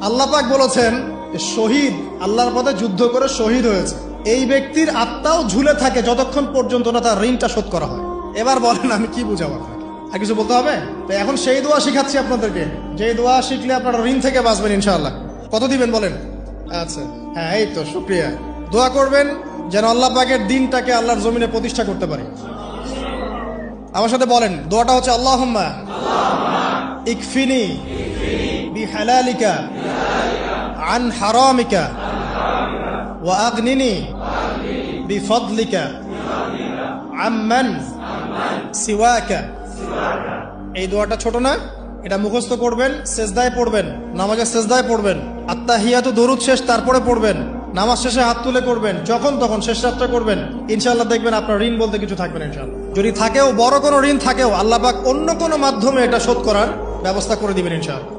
আল্লাহ পাক বলেছেন শহীদ আল্লাহর পথে যুদ্ধ করে শহীদ হয়েছে, এই ব্যক্তির আত্মাও ঝুলে থাকে যতক্ষণ পর্যন্ত না তার ঋণটা শোধ করা হয়। এবার বলেন আমি কি বুঝাবো আপনাকে, আর কিছু বলতে হবে? তো এখন সেই দোয়া শিখাচ্ছি আপনাদেরকে, যে দোয়া শিখলে আপনারা ঋণ থেকে বাঁচবেন ইনশাআল্লাহ। কত দিবেন বলেন? আচ্ছা হ্যাঁ, এই তো শুকরিয়া। দোয়া করবেন যেন আল্লাহ পাকের দিনটাকে আল্লাহর জমিনে প্রতিষ্ঠা করতে পারি। আমার সাথে বলেন, দোয়াটা হচ্ছে আল্লাহুম্মা ইকফিনি বিহালালিকা আন হারামিকা ওয়া আগনিনি বিফদলিকা আম্মান সিওয়াকা। এই দোয়াটা ছোট না, এটা মুখস্থ করবেন, সেজদায় পড়বেন, নামাজের সেজদায় পড়বেন, আত্তাহিয়াতু দরুদ শেষ তারপরে পড়বেন, নামাজ শেষে হাত তুলে করবেন, যখন তখন শেষ রাতটা করবেন। ইনশাআল্লাহ দেখবেন আপনার ঋণ বলতে কিছু থাকবে না ইনশাআল্লাহ। যদি থাকেও, বড় কোনো ঋণ থাকেও, আল্লাহ পাক অন্য কোনো মাধ্যমে এটা শোধ করার ব্যবস্থা করে দিবেন ইনশাআল্লাহ।